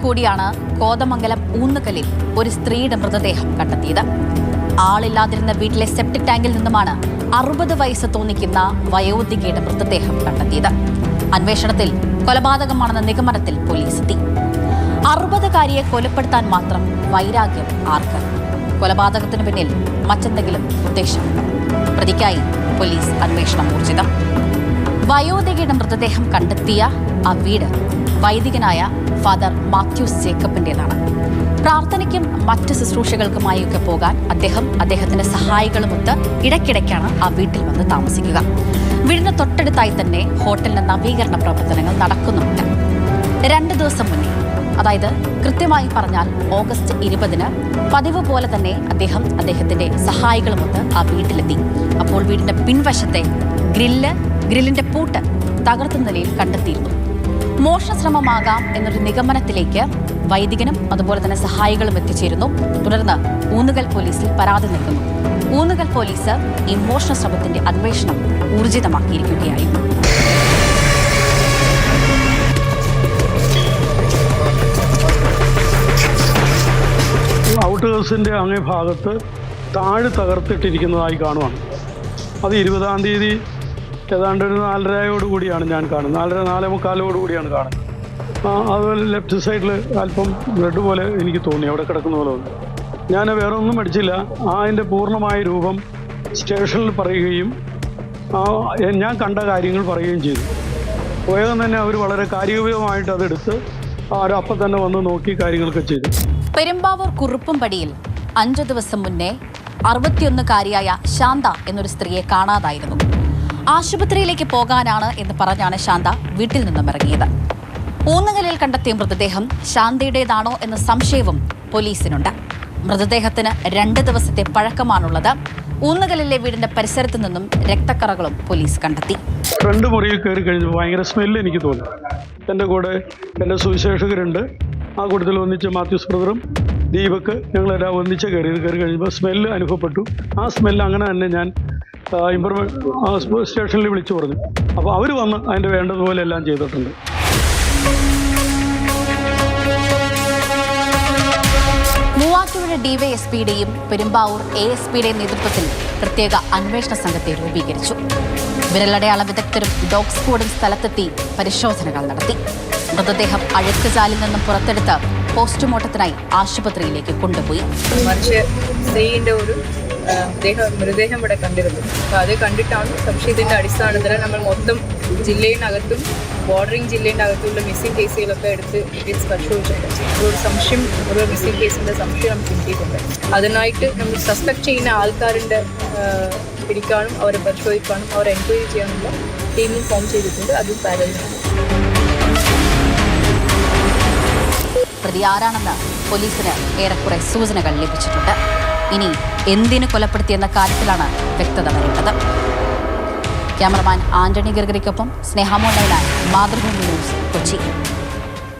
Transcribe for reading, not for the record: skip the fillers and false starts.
കൂടിയാണ് കോതമംഗലം ഊന്നുകല്ലിൽ ഒരു സ്ത്രീയുടെ മൃതദേഹം കണ്ടെത്തിയത്. ആളില്ലാതിരുന്ന വീട്ടിലെ സെപ്റ്റിക് ടാങ്കിൽ നിന്നുമാണ് 60 വയസ്സ് തോന്നിക്കുന്ന വയോധികയുടെ മൃതദേഹം കണ്ടെത്തിയത്. അന്വേഷണത്തിൽ കൊലപാതകമാണെന്ന നിഗമനത്തിൽ പോലീസ് എത്തി. 60-കാരിയെ കൊലപ്പെടുത്താൻ മാത്രം വൈരാഗ്യം ആർക്ക്? കൊലപാതകത്തിന് പിന്നിൽ മറ്റെന്തെങ്കിലും ഉദ്ദേശമുണ്ടോ? പ്രതിക്കായി പോലീസ് അന്വേഷണം ഊർജിതം. വയോധികയുടെ മൃതദേഹം കണ്ടെത്തിയ ആ വീട് വൈദികനായ ഫാദർ മാത്യൂസ് ജേക്കബിന്റേതാണ്. പ്രാർത്ഥനയ്ക്കും മറ്റ് ശുശ്രൂഷകൾക്കുമായൊക്കെ പോകാൻ അദ്ദേഹത്തിന്റെ സഹായികളുമൊത്ത് ഇടയ്ക്കിടയ്ക്കാണ് ആ വീട്ടിൽ വന്ന് താമസിക്കുക. വീടിന് തൊട്ടടുത്തായി തന്നെ ഹോട്ടലിന്റെ നവീകരണ പ്രവർത്തനങ്ങൾ നടക്കുന്നുമുണ്ട്. 2 ദിവസം മുന്നേ, അതായത് കൃത്യമായി പറഞ്ഞാൽ ഓഗസ്റ്റ് 20-ന് പതിവ് പോലെ തന്നെ അദ്ദേഹത്തിന്റെ സഹായികളുമൊത്ത് ആ വീട്ടിലെത്തി. അപ്പോൾ വീടിന്റെ പിൻവശത്തെ ഗ്രില്ലിന്റെ പൂട്ട് തകർത്ത നിലയിൽ കണ്ടെത്തിയിരുന്നു. മോഷണശ്രമമാകാം എന്നൊരു നിഗമനത്തിലേക്ക് വൈദികനും അതുപോലെ തന്നെ സഹായികളും എത്തിച്ചേരുന്നു. തുടർന്ന് ഊന്നുകൽ പോലീസിൽ പരാതി നൽകുന്നു. ഊന്നുകൽ പോലീസ് ഈ മോഷണശ്രമത്തിന്റെ അന്വേഷണം ഊർജിതമാക്കിയിരിക്കുകയായിരുന്നു. ഔട്ട് ഹൗസിൻ്റെ അങ്ങേ ഭാഗത്ത് താഴെ തകർത്തിട്ടിരിക്കുന്നതായി കാണുവാണ്. അത് 20-ാം തീയതി ഏതാണ്ട് ഒരു 4:30 ഞാൻ കാണുന്നത്. 4:45 കാണുന്നത്. അതുപോലെ ലെഫ്റ്റ് സൈഡിൽ അല്പം ബ്ലഡ് പോലെ എനിക്ക് തോന്നി, അവിടെ കിടക്കുന്ന പോലെ തോന്നി. ഞാൻ വേറെ ഒന്നും പഠിച്ചില്ല. അതിൻ്റെ പൂർണ്ണമായ രൂപം സ്റ്റേഷനിൽ പറയുകയും ഞാൻ കണ്ട കാര്യങ്ങൾ പറയുകയും ചെയ്തു. വേഗം തന്നെ അവർ വളരെ കാര്യോപയോഗമായിട്ട് അതെടുത്ത് അവരപ്പം തന്നെ വന്ന് നോക്കി കാര്യങ്ങളൊക്കെ ചെയ്തു. പെരുമ്പാവൂർ കുറുപ്പുംപടിയിൽ 5 ദിവസം മുന്നേ 61-കാരിയായ ശാന്ത എന്നൊരു സ്ത്രീയെ കാണാതായിരുന്നു. ആശുപത്രിയിലേക്ക് പോകാനാണ് എന്ന് പറഞ്ഞാണ് ശാന്ത വീട്ടിൽ നിന്നും ഇറങ്ങിയത്. ഊന്നുകല്ലിൽ കണ്ടെത്തിയ മൃതദേഹം ശാന്തയുടേതാണോ എന്ന സംശയവും പോലീസിനുണ്ട്. മൃതദേഹത്തിന് 2 ദിവസത്തെ പഴക്കമാണുള്ളത്. ഊന്നുകല്ലിലെ വീടിന്റെ പരിസരത്ത് നിന്നും രക്തക്കറകളും പോലീസ് കണ്ടെത്തി. 2 മുറിയിൽ കയറി കഴിഞ്ഞപ്പോൾ ഭയങ്കര സ്മെല്ല് എനിക്ക് തോന്നി. എൻ്റെ കൂടെ എൻ്റെ സുവിശേഷകരുണ്ട്. ആ കൂട്ടത്തിൽ ഒന്നിച്ച് മാത്യൂസ് ബ്രദറും ദീപക്ക് ഞങ്ങളെല്ലാം ഒന്നിച്ച് കയറി കഴിഞ്ഞപ്പോൾ സ്മെല്ല് അനുഭവപ്പെട്ടു. ആ സ്മെല്ല് അങ്ങനെ തന്നെ ഞാൻ സ്റ്റേഷനിൽ വിളിച്ചു പറഞ്ഞു. അപ്പോൾ അവർ വന്ന് അതിൻ്റെ വേണ്ടതുപോലെ എല്ലാം ചെയ്തിട്ടുണ്ട്. മൂവാറ്റുപുഴ ഡിവൈഎസ്പിയുടെയും പെരുമ്പാവൂർ ASPയുടെയും നേതൃത്വത്തിൽ പ്രത്യേക അന്വേഷണ സംഘത്തെ രൂപീകരിച്ചു. വിരലടയാള വിദഗ്ധരും ഡോഗ് സ്ക്വാഡും സ്ഥലത്തെത്തി പരിശോധനകൾ നടത്തി. മൃതദേഹം അഴുക്കുചാലിൽ നിന്നും പുറത്തെടുത്ത് പോസ്റ്റ്മോർട്ടത്തിനായി ആശുപത്രിയിലേക്ക് കൊണ്ടുപോയി. മൃതദേഹം ഇവിടെ കണ്ടിരുന്നു. അപ്പോൾ അത് കണ്ടിട്ടാണ് സംശയത്തിൻ്റെ അടിസ്ഥാനത്തിൽ നമ്മൾ മൊത്തം ജില്ലയിനകത്തും ബോർഡറിംഗ് ജില്ലയിനകത്തുള്ള മിസ്സിംഗ് കേസുകളൊക്കെ എടുത്ത് ഡീറ്റെയിൽസ് പരിശോധിച്ചിട്ടുണ്ട്. ഒരു മിസ്സിംഗ് കേസിൻ്റെ സംശയം നമുക്ക് കിട്ടിയിട്ടുണ്ട്. അതിനായിട്ട് നമ്മൾ സസ്പെക്ട് ചെയ്യുന്ന ആൾക്കാരുടെ പിടിക്കാനും അവരെ പരിശോധിക്കാനും അവരെ എൻക്വയറി ചെയ്യാനുള്ള ടീമും ഫോം ചെയ്തിട്ടുണ്ട്. അതും പാരലാണ്. പ്രതി ആരാണെന്ന് പോലീസിന് ഏറെക്കുറെ സൂചനകൾ ലഭിച്ചിട്ടുണ്ട്. ഇനി എന്തിനു കൊലപ്പെടുത്തിയെന്ന കാര്യത്തിലാണ് വ്യക്തത വരേണ്ടത്. ക്യാമറമാൻ ആന്റണി ഗർഗറിക്കൊപ്പം സ്നേഹമോൾ നൈനാൻ, മാതൃഭൂമി ന്യൂസ്, കൊച്ചി.